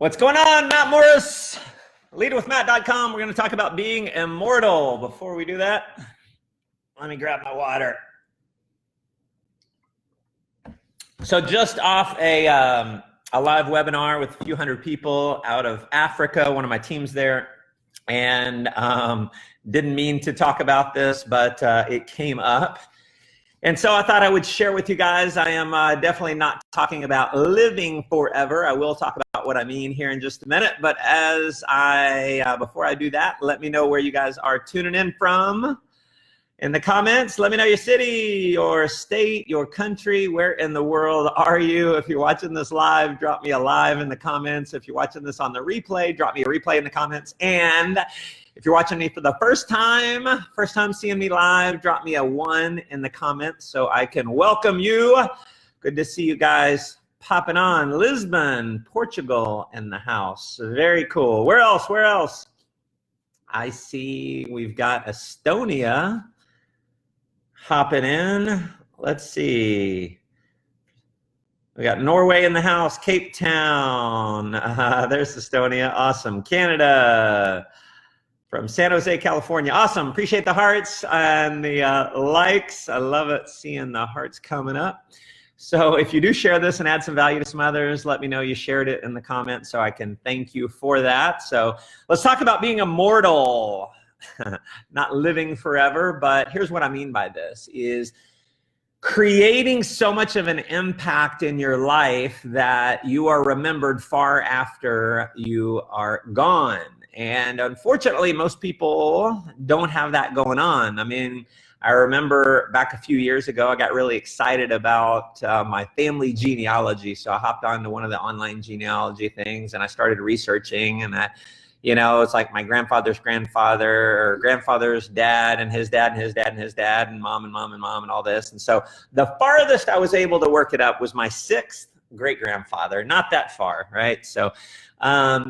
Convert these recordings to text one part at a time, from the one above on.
What's going on? Matt Morris, leadwithmatt.com. We're going to talk about being immortal. Before we do that, let me grab my water. So just off a live webinar with a few hundred people out of Africa, one of my teams there, and didn't mean to talk about this, but it came up. And so I thought I would share with you guys. I am definitely not talking about living forever. I will talk about what I mean here in just a minute. But before I do that, let me know where you guys are tuning in from. In the comments, let me know your city, your state, your country. Where in the world are you? If you're watching this live, drop me a live in the comments. If you're watching this on the replay, drop me a replay in the comments. And if you're watching me for the first time seeing me live, drop me a 1 in the comments so I can welcome you. Good to see you guys popping on. Lisbon, Portugal in the house. Very cool. Where else? Where else? I see we've got Estonia hopping in. Let's see. We got Norway in the house, Cape Town. There's Estonia. Awesome. Canada. From San Jose, California. Awesome. Appreciate the hearts and the likes. I love it seeing the hearts coming up. So if you do share this and add some value to some others, let me know you shared it in the comments so I can thank you for that. So let's talk about being immortal, not living forever. But here's what I mean by this is creating so much of an impact in your life that you are remembered far after you are gone. And unfortunately, most people don't have that going on. I mean, I remember back a few years ago, I got really excited about my family genealogy. So I hopped onto one of the online genealogy things and I started researching, and it's like my grandfather's grandfather or grandfather's dad and his dad and his dad and his dad and mom and mom and mom and all this. And so the farthest I was able to work it up was my 6th great-grandfather, not that far, right? So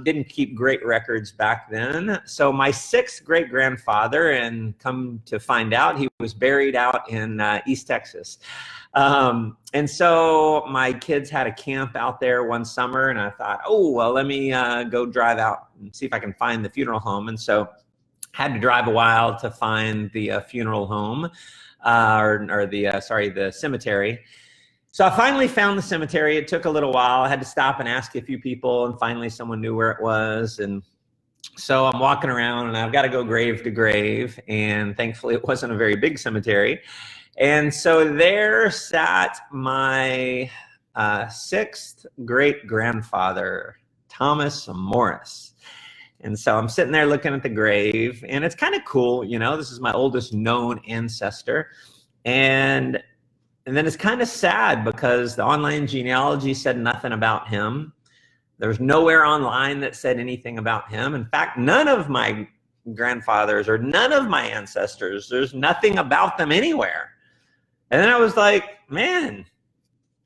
didn't keep great records back then. So my 6th great-grandfather, and come to find out, he was buried out in East Texas. And so my kids had a camp out there one summer, and I thought, oh, well, let me go drive out and see if I can find the funeral home. And so had to drive a while to find the funeral home, the cemetery. So I finally found the cemetery. It took a little while. I had to stop and ask a few people, and finally someone knew where it was. And so I'm walking around, and I've got to go grave to grave. And thankfully, it wasn't a very big cemetery. And so there sat my 6th great-grandfather, Thomas Morris. And so I'm sitting there looking at the grave, and it's kind of cool. This is my oldest known ancestor. And then it's kind of sad because the online genealogy said nothing about him. There's nowhere online that said anything about him. In fact, none of my grandfathers or none of my ancestors, there's nothing about them anywhere. And then I was like, man,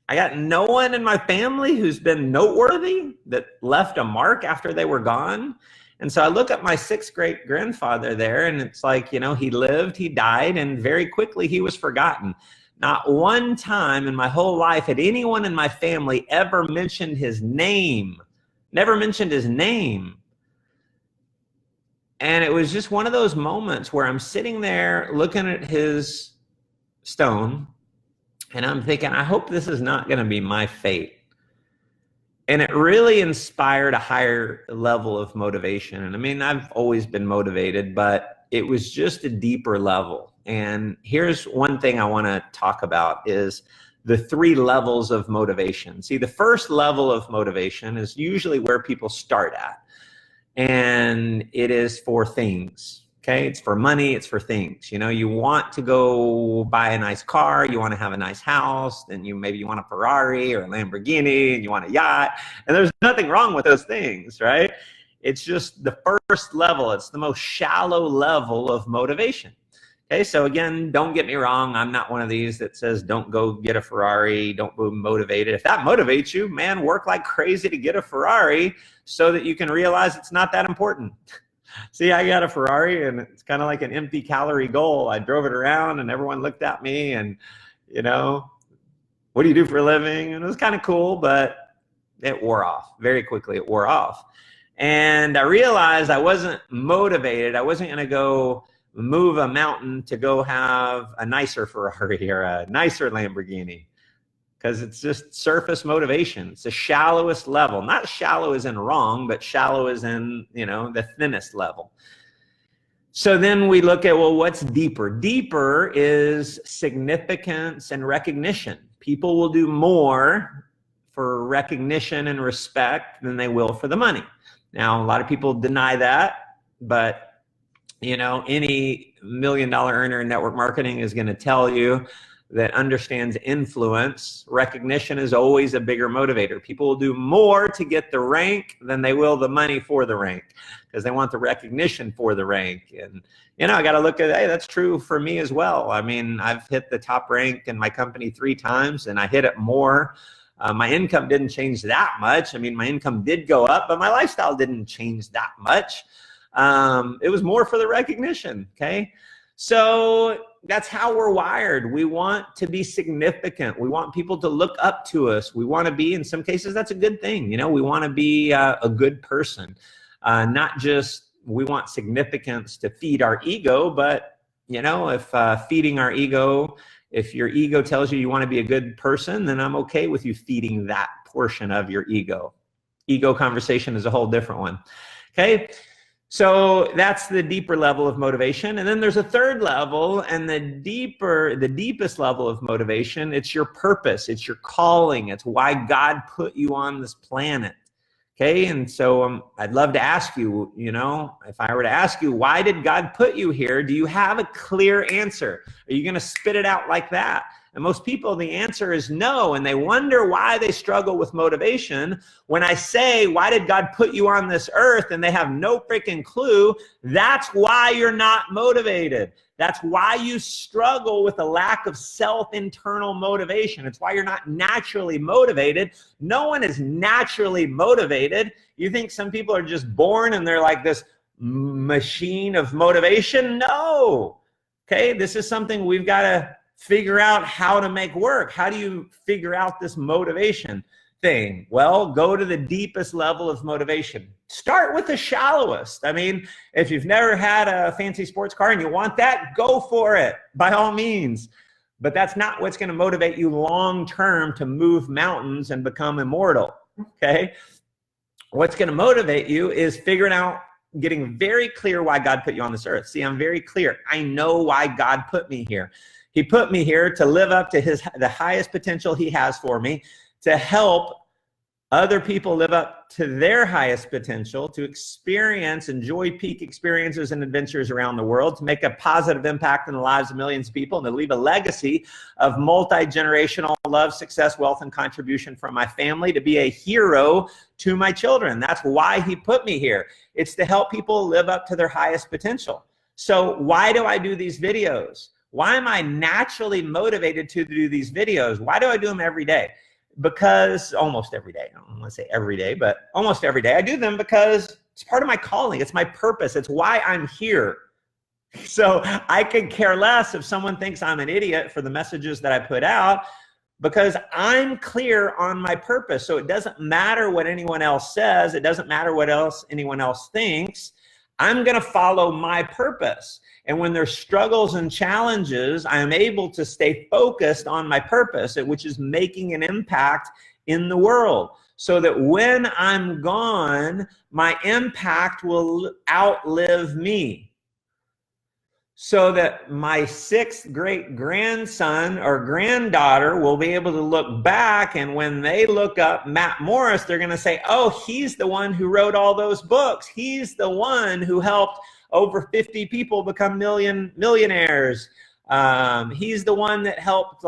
I got no one in my family who's been noteworthy that left a mark after they were gone. And so I look at my 6th great-grandfather there, and it's like, he lived, he died, and very quickly he was forgotten. Not one time in my whole life had anyone in my family ever mentioned his name, never mentioned his name. And it was just one of those moments where I'm sitting there looking at his stone, and I'm thinking, I hope this is not going to be my fate. And it really inspired a higher level of motivation. And I mean, I've always been motivated, but it was just a deeper level. And here's one thing I want to talk about is the 3 levels of motivation. See, the first level of motivation is usually where people start at. And it is for things, okay? It's for money, it's for things. You want to go buy a nice car, you want to have a nice house, and maybe you want a Ferrari or a Lamborghini, and you want a yacht. And there's nothing wrong with those things, right? It's just the first level. It's the most shallow level of motivation. Okay, so again, don't get me wrong. I'm not one of these that says don't go get a Ferrari, don't be motivated. If that motivates you, man, work like crazy to get a Ferrari so that you can realize it's not that important. See, I got a Ferrari, and it's kind of like an empty calorie goal. I drove it around, and everyone looked at me, and, what do you do for a living? And it was kind of cool, but It wore off very quickly. It wore off. And I realized I wasn't motivated. I wasn't going to go move a mountain to go have a nicer Ferrari or a nicer Lamborghini, because it's just surface motivation. It's the shallowest level. Not shallow as in wrong, but shallow as in, the thinnest level. So then we look at, well, what's deeper? Deeper is significance and recognition. People will do more for recognition and respect than they will for the money. Now, a lot of people deny that, but any $1 million earner in network marketing is going to tell you that understands influence. Recognition is always a bigger motivator. People will do more to get the rank than they will the money for the rank, because they want the recognition for the rank. And I got to look at, hey, that's true for me as well. I mean, I've hit the top rank in my company 3 times, and I hit it more. My income didn't change that much. I mean, my income did go up, but my lifestyle didn't change that much. It was more for the recognition, okay? So that's how we're wired. We want to be significant. We want people to look up to us. We want to be, in some cases, that's a good thing. We want to be a good person. Not just we want significance to feed our ego, but, if feeding our ego, if your ego tells you want to be a good person, then I'm okay with you feeding that portion of your ego. Ego conversation is a whole different one, okay? So that's the deeper level of motivation. And then there's a third level, and the deepest level of motivation, it's your purpose, it's your calling, it's why God put you on this planet. Okay, and so I'd love to ask you, if I were to ask you, why did God put you here? Do you have a clear answer? Are you going to spit it out like that? And most people, the answer is no, and they wonder why they struggle with motivation. When I say, why did God put you on this earth, and they have no freaking clue, that's why you're not motivated. That's why you struggle with a lack of self-internal motivation. It's why you're not naturally motivated. No one is naturally motivated. You think some people are just born and they're like this machine of motivation? No. Okay, this is something we've got to figure out how to make work. How do you figure out this motivation thing? Well, go to the deepest level of motivation. Start with the shallowest. I mean, if you've never had a fancy sports car and you want that, go for it, by all means. But that's not what's going to motivate you long term to move mountains and become immortal, okay? What's going to motivate you is figuring out, getting very clear why God put you on this earth. See, I'm very clear. I know why God put me here. He put me here to live up to the highest potential he has for me, to help other people live up to their highest potential, to enjoy peak experiences and adventures around the world, to make a positive impact in the lives of millions of people, and to leave a legacy of multi-generational love, success, wealth, and contribution from my family, to be a hero to my children. That's why he put me here. It's to help people live up to their highest potential. So why do I do these videos? Why am I naturally motivated to do these videos? Why do I do them every day? Because almost every day, I don't want to say every day, but almost every day I do them because it's part of my calling. It's my purpose. It's why I'm here. So I could care less if someone thinks I'm an idiot for the messages that I put out, because I'm clear on my purpose. So it doesn't matter what anyone else says. It doesn't matter what anyone else thinks. I'm going to follow my purpose. And when there's struggles and challenges, I am able to stay focused on my purpose, which is making an impact in the world, so that when I'm gone, my impact will outlive me. So that my 6th great grandson or granddaughter will be able to look back, and when they look up Matt Morris, they're going to say, oh, he's the one who wrote all those books. He's the one who helped over 50 people become millionaires. He's the one that helped,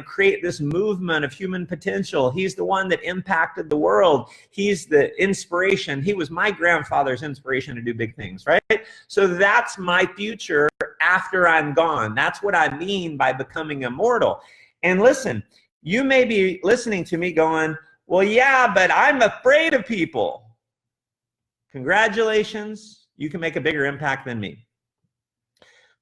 create this movement of human potential. He's the one that impacted the world. He's the inspiration. He was my grandfather's inspiration to do big things, right? So that's my future after I'm gone. That's what I mean by becoming immortal. And listen, you may be listening to me going, well, yeah, but I'm afraid of people. Congratulations. You can make a bigger impact than me.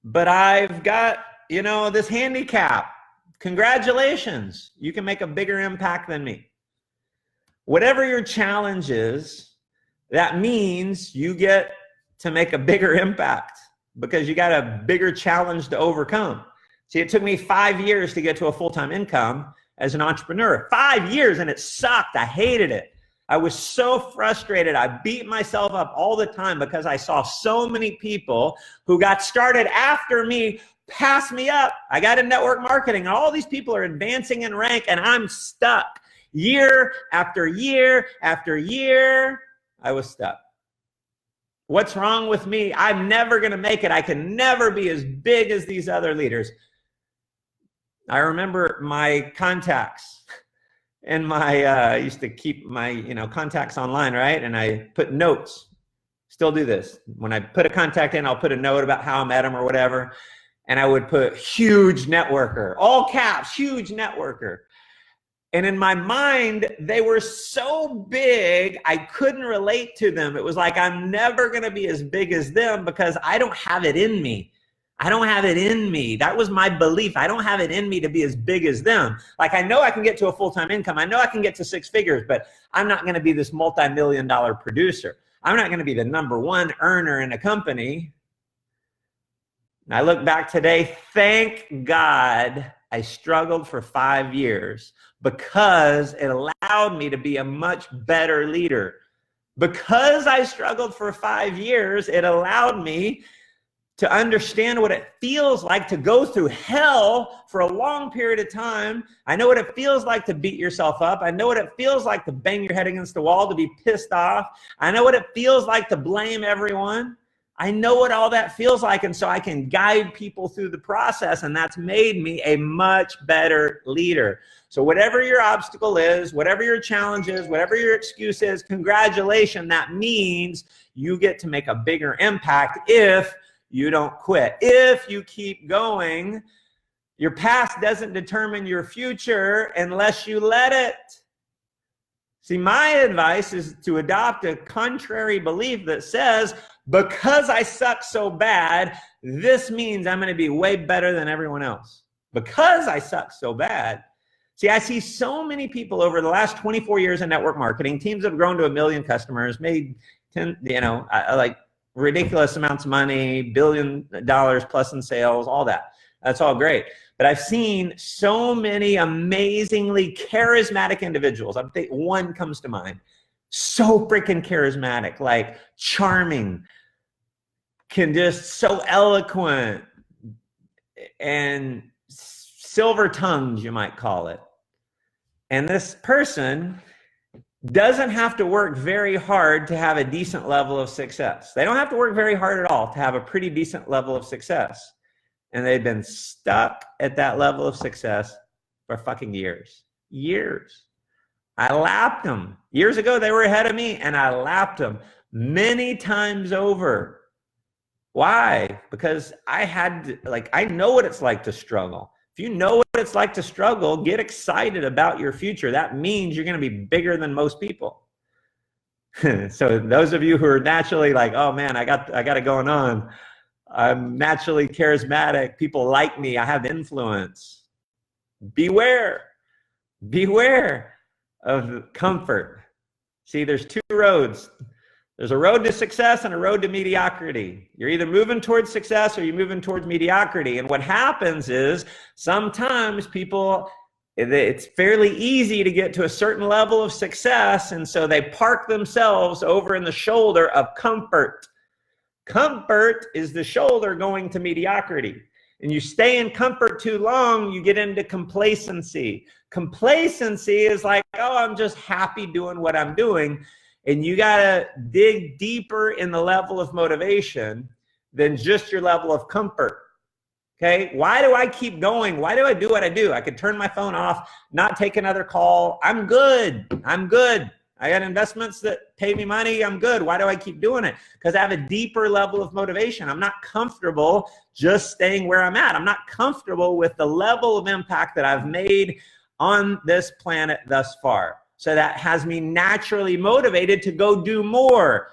But I've got, this handicap. Congratulations. You can make a bigger impact than me. Whatever your challenge is, that means you get to make a bigger impact because you got a bigger challenge to overcome. See, it took me 5 years to get to a full-time income as an entrepreneur. 5 years, and it sucked. I hated it. I was so frustrated. I beat myself up all the time because I saw so many people who got started after me pass me up. I got in network marketing, and all these people are advancing in rank, and I'm stuck. Year after year after year, I was stuck. What's wrong with me? I'm never going to make it. I can never be as big as these other leaders. I remember my contacts and I used to keep my contacts online, right? And I put notes. Still do this. When I put a contact in, I'll put a note about how I met him or whatever. And I would put huge networker, all caps, huge networker. And in my mind, they were so big, I couldn't relate to them. It was like, I'm never going to be as big as them because I don't have it in me. I don't have it in me. That was my belief. I don't have it in me to be as big as them. Like, I know I can get to a full-time income. I know I can get to 6 figures, but I'm not going to be this multi-million-dollar producer. I'm not going to be the #1 earner in a company. And I look back today, thank God I struggled for 5 years because it allowed me to be a much better leader. Because I struggled for 5 years, it allowed me to understand what it feels like to go through hell for a long period of time. I know what it feels like to beat yourself up. I know what it feels like to bang your head against the wall, to be pissed off. I know what it feels like to blame everyone. I know what all that feels like, and so I can guide people through the process, and that's made me a much better leader. So whatever your obstacle is, whatever your challenge is, whatever your excuse is, congratulations, that means you get to make a bigger impact if you don't quit. If you keep going, your past doesn't determine your future unless you let it. See, my advice is to adopt a contrary belief that says, because I suck so bad, this means I'm going to be way better than everyone else. Because I suck so bad. See, I see so many people over the last 24 years in network marketing, teams that have grown to 1 million customers, made like ridiculous amounts of money, $1 billion plus in sales, all that. That's all great. But I've seen so many amazingly charismatic individuals. I think one comes to mind. So freaking charismatic, like charming, can just so eloquent and silver tongued, you might call it. And this person doesn't have to work very hard to have a decent level of success. They don't have to work very hard at all to have a pretty decent level of success. And they've been stuck at that level of success for fucking years. Years. I lapped them. Years ago, they were ahead of me, and I lapped them many times over. Why? Because I know what it's like to struggle. If you know what it's like to struggle, get excited about your future. That means you're going to be bigger than most people. So those of you who are naturally like, oh man, I got it going on. I'm naturally charismatic. People like me. I have influence. Beware of comfort. See, there's 2 roads. There's a road to success and a road to mediocrity. You're either moving towards success or you're moving towards mediocrity. And what happens is sometimes people, it's fairly easy to get to a certain level of success, and so they park themselves over in the shoulder of comfort. Comfort is the shoulder going to mediocrity. And you stay in comfort too long, you get into complacency. Complacency is like, oh, I'm just happy doing what I'm doing. And you got to dig deeper in the level of motivation than just your level of comfort. Okay? Why do I keep going? Why do I do what I do? I could turn my phone off, not take another call. I'm good. I'm good. I got investments that pay me money. I'm good. Why do I keep doing it? Because I have a deeper level of motivation. I'm not comfortable just staying where I'm at. I'm not comfortable with the level of impact that I've made on this planet thus far. So that has me naturally motivated to go do more,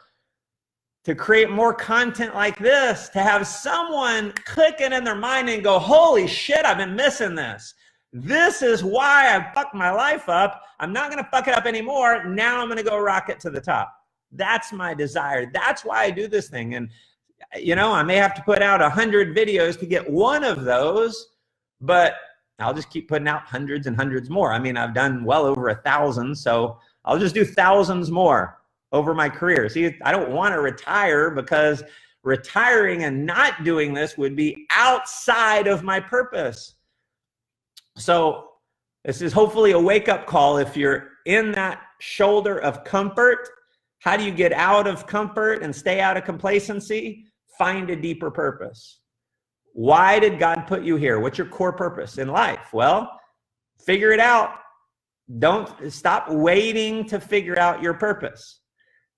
to create more content like this, to have someone clicking in their mind and go, holy shit, I've been missing this. This is why I fucked my life up. I'm not going to fuck it up anymore. Now I'm going to go rocket to the top. That's my desire. That's why I do this thing. And, you know, I may have to put out 100 videos to get one of those, but I'll just keep putting out hundreds and hundreds more. I mean, I've done well over 1,000, so I'll just do thousands more over my career. See, I don't want to retire, because retiring and not doing this would be outside of my purpose. So this is hopefully a wake-up call. If you're in that shoulder of comfort, how do you get out of comfort and stay out of complacency? Find a deeper purpose. Why did God put you here? What's your core purpose in life? Well, figure it out. Don't stop waiting to figure out your purpose.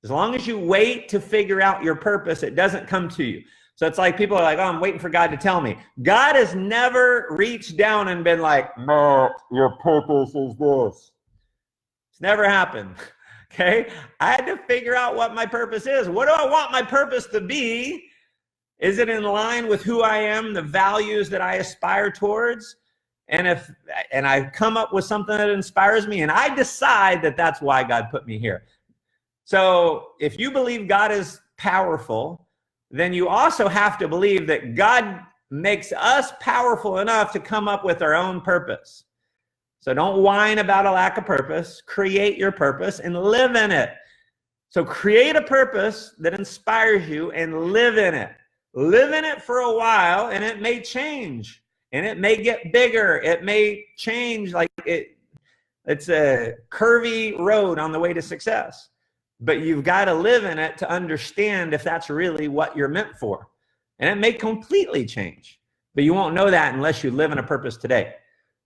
As long as you wait to figure out your purpose, it doesn't come to you. So it's like people are like, oh, I'm waiting for God to tell me. God has never reached down and been like, no, your purpose is this. It's never happened. Okay? I had to figure out what my purpose is. What do I want my purpose to be? Is it in line with who I am, the values that I aspire towards? And I come up with something that inspires me, and I decide that that's why God put me here. So if you believe God is powerful, then you also have to believe that God makes us powerful enough to come up with our own purpose. So don't whine about a lack of purpose. Create your purpose and live in it. So create a purpose that inspires you and live in it. Live in it for a while, and it may change, and it may get bigger. It may change, like it's a curvy road on the way to success. But you've got to live in it to understand if that's really what you're meant for. And it may completely change, but you won't know that unless you live in a purpose today.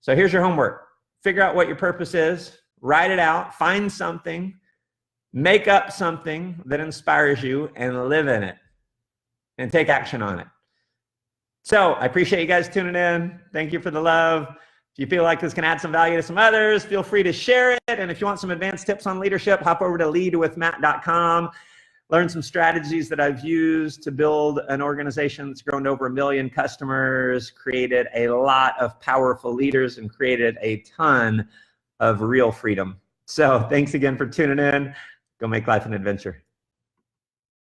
So here's your homework. Figure out what your purpose is, write it out, find something, make up something that inspires you, and live in it, and take action on it. So I appreciate you guys tuning in. Thank you for the love. If you feel like this can add some value to some others, feel free to share it. And if you want some advanced tips on leadership, hop over to leadwithmatt.com. Learn some strategies that I've used to build an organization that's grown to over 1 million customers, created a lot of powerful leaders, and created a ton of real freedom. So thanks again for tuning in. Go make life an adventure.